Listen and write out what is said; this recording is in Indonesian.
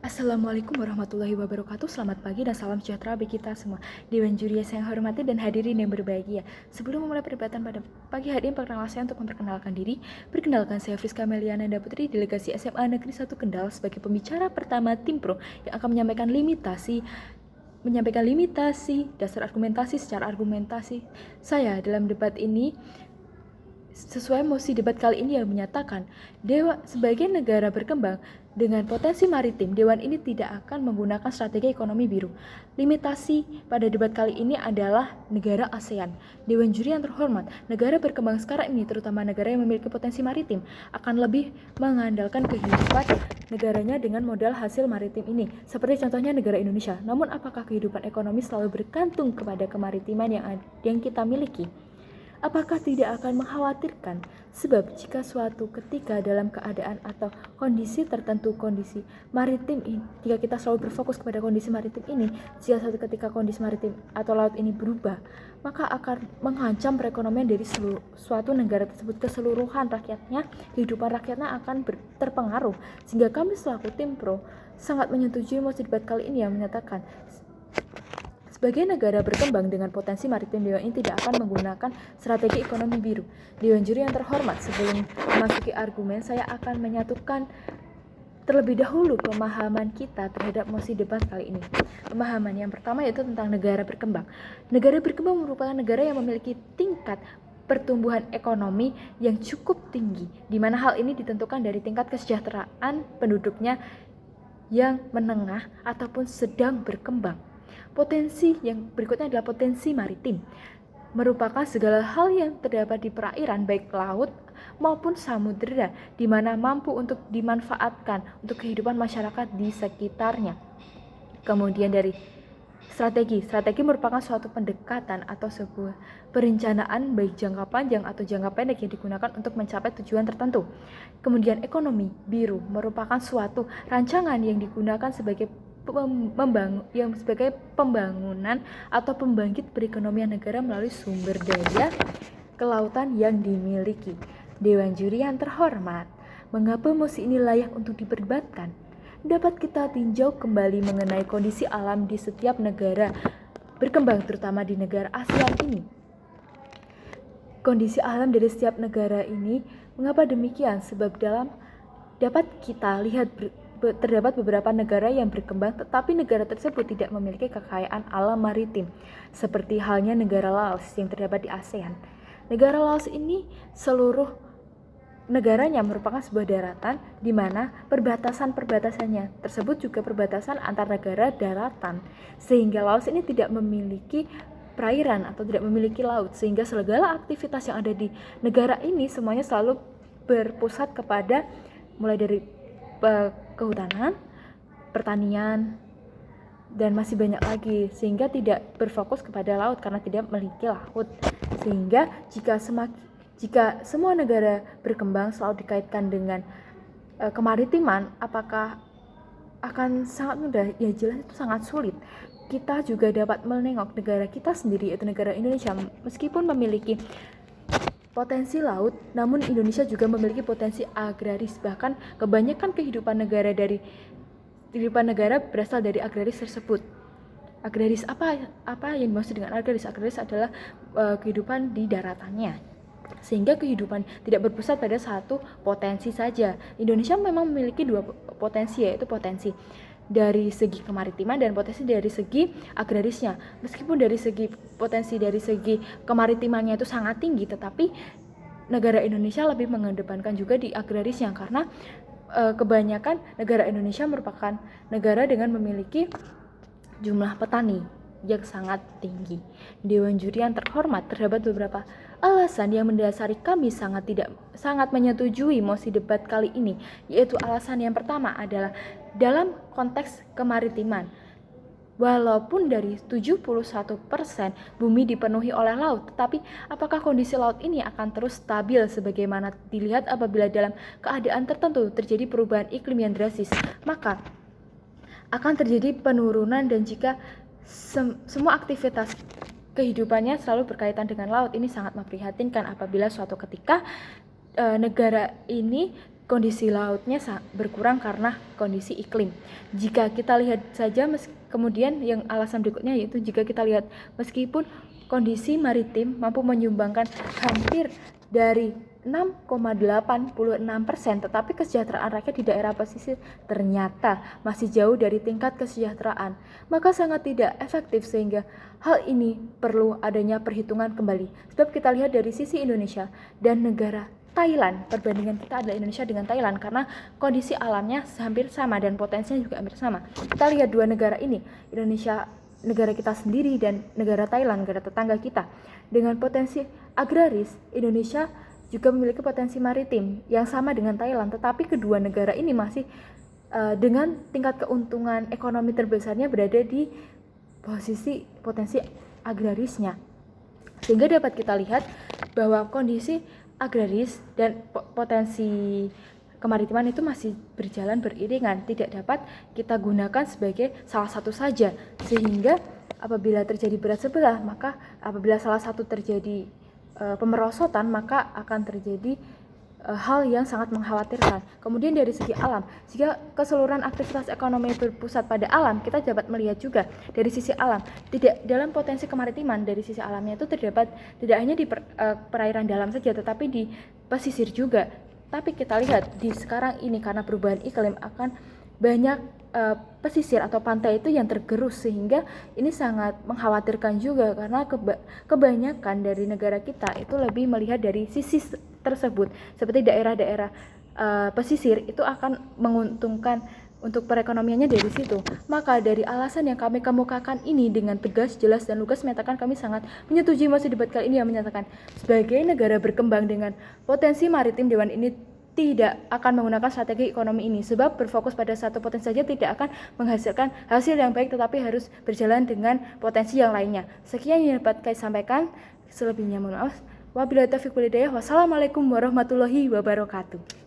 Assalamualaikum warahmatullahi wabarakatuh. Selamat pagi dan salam sejahtera bagi kita semua. Dewan juri yang saya hormati dan hadirin yang berbahagia. Sebelum memulai perdebatan pada pagi hari ini, perkenalkan saya untuk memperkenalkan diri. Perkenalkan, saya Friska Meliana Nanda Putri, delegasi SMA Negeri 1 Kendal sebagai pembicara pertama tim pro yang akan menyampaikan limitasi dasar argumentasi secara argumentasi saya dalam debat ini. Sesuai mosi debat kali ini yang menyatakan, sebagai negara berkembang dengan potensi maritim, Dewan ini tidak akan menggunakan strategi ekonomi biru. Limitasi pada debat kali ini adalah negara ASEAN. Dewan juri yang terhormat, negara berkembang sekarang ini, terutama negara yang memiliki potensi maritim, akan lebih mengandalkan kehidupan negaranya dengan modal hasil maritim ini, seperti contohnya negara Indonesia. Namun apakah kehidupan ekonomi selalu bergantung kepada kemaritiman yang kita miliki? Apakah tidak akan mengkhawatirkan? Sebab jika suatu ketika dalam keadaan atau kondisi tertentu, kondisi maritim ini, jika kita selalu berfokus kepada kondisi maritim ini, jika suatu ketika kondisi maritim atau laut ini berubah, maka akan mengancam perekonomian dari suatu negara tersebut, keseluruhan rakyatnya, kehidupan rakyatnya akan terpengaruh. Sehingga kami selaku tim pro sangat menyetujui mosi debat kali ini yang menyatakan, sebagai negara berkembang dengan potensi maritim, Dewan ini tidak akan menggunakan strategi ekonomi biru. Dewan juri yang terhormat, sebelum memasuki argumen, saya akan menyatukan terlebih dahulu pemahaman kita terhadap mosi debat kali ini. Pemahaman yang pertama yaitu tentang negara berkembang. Negara berkembang merupakan negara yang memiliki tingkat pertumbuhan ekonomi yang cukup tinggi, di mana hal ini ditentukan dari tingkat kesejahteraan penduduknya yang menengah ataupun sedang berkembang. Potensi yang berikutnya adalah potensi maritim, merupakan segala hal yang terdapat di perairan baik laut maupun samudera, di mana mampu untuk dimanfaatkan untuk kehidupan masyarakat di sekitarnya. Kemudian dari strategi merupakan suatu pendekatan atau sebuah perencanaan baik jangka panjang atau jangka pendek yang digunakan untuk mencapai tujuan tertentu. Kemudian ekonomi biru merupakan suatu rancangan yang digunakan sebagai pembangunan atau pembangkit perekonomian negara melalui sumber daya kelautan yang dimiliki. Dewan juri yang terhormat, mengapa mosi ini layak untuk diperdebatkan? Dapat kita tinjau kembali mengenai kondisi alam di setiap negara berkembang, terutama di negara ASEAN ini. Kondisi alam dari setiap negara ini, mengapa demikian? Sebab dapat kita lihat terdapat beberapa negara yang berkembang, tetapi negara tersebut tidak memiliki kekayaan alam maritim, seperti halnya negara Laos yang terdapat di ASEAN. Negara Laos ini seluruh negaranya merupakan sebuah daratan, di mana perbatasannya tersebut juga perbatasan antar negara daratan, sehingga Laos ini tidak memiliki perairan atau tidak memiliki laut, sehingga segala aktivitas yang ada di negara ini semuanya selalu berpusat kepada mulai dari kehutanan, pertanian, dan masih banyak lagi, sehingga tidak berfokus kepada laut karena tidak memiliki laut. Sehingga jika semua negara berkembang selalu dikaitkan dengan kemaritiman, apakah akan sangat mudah? Ya jelas itu sangat sulit. Kita juga dapat menengok negara kita sendiri, yaitu negara Indonesia, meskipun memiliki potensi laut, namun Indonesia juga memiliki potensi agraris. Bahkan kebanyakan kehidupan negara berasal dari agraris tersebut. Agraris apa yang dimaksud dengan agraris? Agraris adalah kehidupan di daratannya, sehingga kehidupan tidak berpusat pada satu potensi saja. Indonesia memang memiliki dua potensi, yaitu potensi dari segi kemaritiman dan potensi dari segi agrarisnya. Meskipun dari segi kemaritimannya itu sangat tinggi, tetapi negara Indonesia lebih mengedepankan juga di agrarisnya, karena kebanyakan negara Indonesia merupakan negara dengan memiliki jumlah petani yang sangat tinggi. Dewan juri yang terhormat, terdapat beberapa alasan yang mendasari kami sangat menyetujui mosi debat kali ini, yaitu alasan yang pertama adalah dalam konteks kemaritiman. Walaupun dari 71% bumi dipenuhi oleh laut, tetapi apakah kondisi laut ini akan terus stabil sebagaimana dilihat apabila dalam keadaan tertentu terjadi perubahan iklim yang drastis, maka akan terjadi penurunan. Dan jika semua aktivitas kehidupannya selalu berkaitan dengan laut, ini sangat memprihatinkan apabila suatu ketika negara ini kondisi lautnya berkurang karena kondisi iklim. Jika kita lihat saja, kemudian yang alasan berikutnya yaitu jika kita lihat meskipun kondisi maritim mampu menyumbangkan hampir dari 6,86%, tetapi kesejahteraan rakyat di daerah pesisir ternyata masih jauh dari tingkat kesejahteraan, maka sangat tidak efektif, sehingga hal ini perlu adanya perhitungan kembali. Sebab kita lihat dari sisi Indonesia dan negara Thailand, perbandingan kita adalah Indonesia dengan Thailand karena kondisi alamnya hampir sama dan potensinya juga hampir sama. Kita lihat dua negara ini, Indonesia negara kita sendiri dan negara Thailand, negara tetangga kita, dengan potensi agraris. Indonesia juga memiliki potensi maritim yang sama dengan Thailand, tetapi kedua negara ini masih dengan tingkat keuntungan ekonomi terbesarnya berada di posisi potensi agrarisnya, sehingga dapat kita lihat bahwa kondisi agraris dan potensi kemaritiman itu masih berjalan beriringan, tidak dapat kita gunakan sebagai salah satu saja, sehingga apabila terjadi berat sebelah, maka apabila salah satu terjadi pemerosotan, maka akan terjadi hal yang sangat mengkhawatirkan. Kemudian dari segi alam, jika keseluruhan aktivitas ekonomi berpusat pada alam, kita dapat melihat juga dari sisi alam, tidak dalam potensi kemaritiman, dari sisi alamnya itu terdapat tidak hanya di perairan dalam saja, tetapi di pesisir juga. Tapi kita lihat di sekarang ini karena perubahan iklim akan banyak pesisir atau pantai itu yang tergerus, sehingga ini sangat mengkhawatirkan juga karena kebanyakan dari negara kita itu lebih melihat dari sisi tersebut, seperti daerah-daerah pesisir itu akan menguntungkan untuk perekonomiannya dari situ. Maka dari alasan yang kami kemukakan ini dengan tegas, jelas, dan lugas menyatakan kami sangat menyetujui mosi debat kali ini yang menyatakan sebagai negara berkembang dengan potensi maritim, Dewan ini tidak akan menggunakan strategi ekonomi ini, sebab berfokus pada satu potensi saja tidak akan menghasilkan hasil yang baik, tetapi harus berjalan dengan potensi yang lainnya. Sekian yang dapat kami sampaikan, selebihnya mohon maaf. Wabillahi taufiq wal hidayah. Wassalamualaikum warahmatullahi wabarakatuh.